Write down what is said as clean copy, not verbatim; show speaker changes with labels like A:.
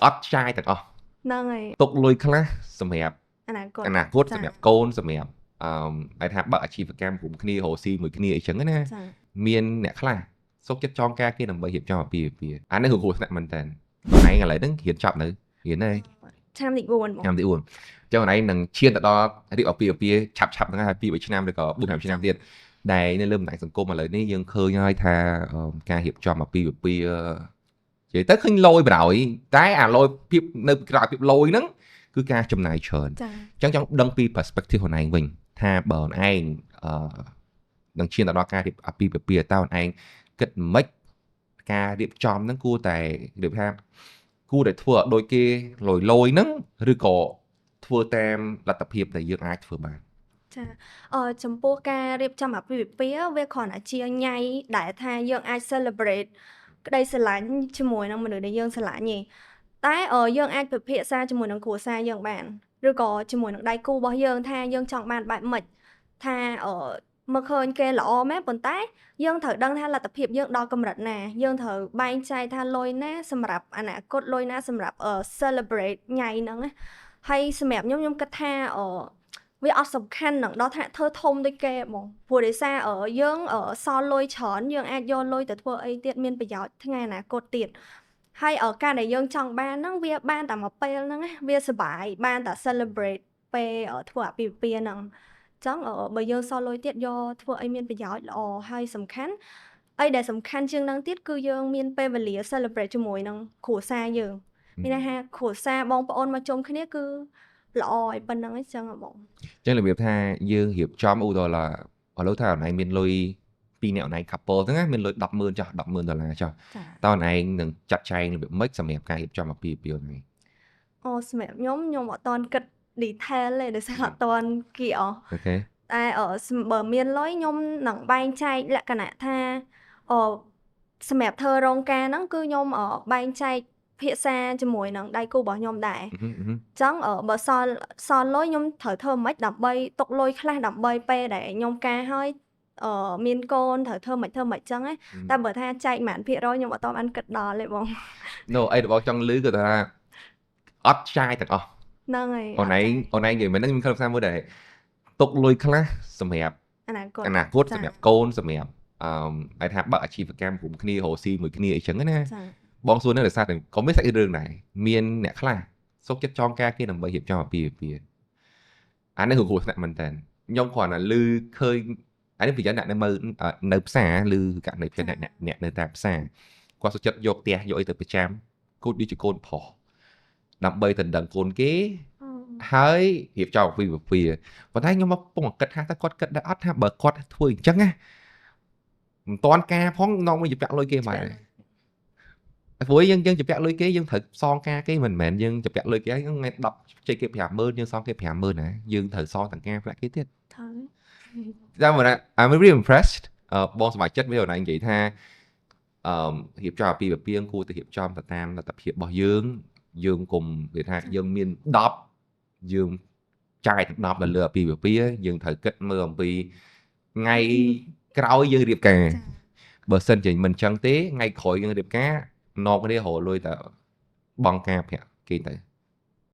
A: អត់ចាយទាំងអស់
B: ហ្នឹងហើយ
A: ទុកលុយខ្លះសម្រាប់
B: អនាគត
A: អនាគតសម្រាប់កូនសម្រាប់អាចថាបើកអាជីវកម្មរួមគ្នារកស៊ីមួយគ្នាអីចឹងណា
B: ចា
A: មានអ្នកខ្លះសុខចិត្តចងការគេដើម្បីរៀបចំអាពាហ៍ពិពាហ៍អានេះគឺគ្រោះថ្នាក់មែនតើខ្លួនឯងឥឡូវហ្នឹងរៀនចប់នៅរៀនហើយ
B: ឆ្នាំទី4ហ្មង
A: ឆ្នាំទី4អញ្ចឹងខ្លួនឯងនឹងឈានទៅដល់រៀបអាពាហ៍ពិពាហ៍ឆាប់ហ្នឹងហើយ2 3ឆ្នាំឬក៏4 5ឆ្នាំទៀតដែលនៅលើបណ្ដាញសង្គមឥឡូវនេះយើងឃើញហើយថាការរៀបចំអាពាហ៍ពិពាហ៍និយាយទៅឃើញលយបណ្ដោយតែអាលយភាពនៅក្រៅភាពលយហ្នឹងគឺការចំណាយច្រើន
B: ចា
A: អញ្ចឹងចង់ដឹងពី perspective ខ្លួនឯងវិញថាបើខ្លួនឯងនឹងឈានទៅដល់ការរៀបអាពាហ៍ពិពាហ៍តើខ្លួនឯងគិតមិនការរៀបចំហ្នឹងគួរតែរៀបថាគួរតែធ្វើឲ្យដូចគេលយហ្នឹងឬក៏ធ្វើតាមលទ្ធភាពដែលយើងអាចធ្វើបាន
B: ចាចំពោះការរៀបចំអាពាហ៍ពិពាហ៍វាគ្រាន់តែជាញ៉ៃដែលថាយើងអាច celebrate ក្តីស្រឡាញ់ជាមួយនឹងមនុស្សដែលយើងស្រឡាញ់ទេតែយើងអាចពិភាក្សាជាមួយនឹងគ្រួសារយើងបានឬក៏ជាមួយនឹងដៃគូរបស់យើងថាយើងចង់បានបែបម៉េចថាមកឃើញគេល្អមែនប៉ុន្តែយើងត្រូវដឹងថាលទ្ធភាពយើងដល់កម្រិតណាយើងត្រូវបែងចែកថាលុយណាសម្រាប់អនាគតលុយណាសម្រាប់ celebrate ញ៉ៃហ្នឹងណាហើយសម្រាប់ខ្ញុំគិតថាវាអត់សំខាន់នឹងដល់ថ្នាក់ធ្វើធំដូចគេហ្មងព្រោះដោយសារយើងសល់លុយច្រើនយើងអាចយកលុយទៅធ្វើអីទៀតមានប្រយោជន៍ថ្ងៃអនាគតទៀតហើយការដែលយើងចង់បានហ្នឹងវាបានតែមួយពេលហ្នឹងណាវាសុបាយបានតែ celebrate ពេលធ្វើអាពាហ៍ពិពាហ៍ហ្នឹងចឹងបើយើងសល់លុយទៀតយកធ្វើអីមានប្រយោជន៍ល្អហើយសំខាន់អីដែលសំខាន់ជាងហ្នឹងទៀតគឺយើងមានពេលវេលា celebrate ជាមួយនឹងគ្រួសារយើងមានន័យថាគ្រួសារបងប្អូនមកជុំគ្នាគឺល្អឲ្យប៉ុណ្្នឹងឯងចឹងហ៎បង
A: ចឹងរបៀបថាយើងរៀបចំឧទាហរណ៍ឥឡូវថាខ្លួនឯងមានលុយពីរអ្នកខ្លួនឯង couple ហ្នឹងណាមានលុយ$10,000ចុះ$10,000ចុះតើខ្លួនឯងនឹងចាត់ចែងរបៀបម៉េចសម្រាប់ការរៀបចំអាពាហ៍ពិពាហ៍ហ្នឹង
B: សម្រាប់ខ្ញុំអត់ទាន់គិត detail ទេដោយសារអត់ទាន់គៀអ
A: អូខេ
B: តែបើមានលុយខ្ញុំនឹងបែងចែកលក្ខណៈថាសម្រាប់ធ្វើរោងការហ្នឹងគឺខ្ញុំបែងចែកភាសាជាមួយនឹងដៃគូរបស់ខ្ញុំដែរអញ្ចឹងបើសល់លុយខ្ញុំត្រូវធ្វើម៉េចដើម្បីទុកលុយខ្លះដើម្បីពេលដែលខ្ញុំការហើយមានកូនត្រូវធ្វើម៉េចចឹងណាតែបើថាចែកប៉ុន្មានភាគរយខ្ញុំអត់ទាន់បានគិតដល់ទេបង
A: No អីរបស់ចង់លឺគឺថាអត់ចាយទាំងអស់
B: ហ្នឹងហើយ
A: អូនឯងនិយាយមែនហ្នឹងខ្ញុំឃើញផ្សារមួយដែរទុកលុយខ្លះសម្រាប់
B: អនាគត
A: សម្រាប់កូនសម្រាប់អាចថាបើកអាជីវកម្មរួមគ្នារកស៊ីមួយគ្នាអីចឹងណា
B: ចា
A: បងសួរនៅដោយសារតែក៏មានសាច់រឿងដែរមានអ្នកខ្លះសុខចិត្តចងការគេដើម្បីរៀបចំអាពាហ៍ពិពាហ៍អានេះគឺគ្រោះថ្នាក់មែនតើខ្ញុំគ្រាន់តែឮឃើញអានេះប្រយ័ត្នអ្នកនៅផ្សារឬករណីផ្សេងអ្នកនៅតាមផ្សារគាត់សុខចិត្តយកផ្ទះយកអីទៅប្រចាំគូដូចជាកូនប្រុសដើម្បីទៅដឹងកូនគេហើយរៀបចំអាពាហ៍ពិពាហ៍ប៉ុន្តែខ្ញុំមកពងគិតថាតើគាត់គិតដែរអត់ថាបើគាត់ធ្វើអញ្ចឹងណាមិនតាន់ការផងនាំមកជាពាក់លុយគេមកព្រោះយើងជពាក់លុយគេយើងត្រូវសងការគេមិនមែនយើងជពាក់លុយគេថ្ងៃ10ជ័យគេ50000យើងសងគេ50000ណាយើងត្រូវសងទាំងការប្រាក់គេទៀត
B: ត្រូវ
A: តែមក I'm really impressed បងសប្បាយចិត្តវាអូនឯងនិយាយថារៀបចំអាពាហ៍ពិពាហ៍គួរតែរៀបចំទៅតាមលទ្ធភាពរបស់យើងកុំនិយាយថាយើងមាន10យើងចាយទាំង10ទៅលើអាពាហ៍ពិពាហ៍យើងត្រូវគិតមើលអំពីថ្ងៃក្រោយយើងរៀបការបើសិនជាមិនចឹងទេថ្ងៃក្រោយយើងរៀបការនាំគ្នារកលុយតែបង់ការប្រាក់គេទៅ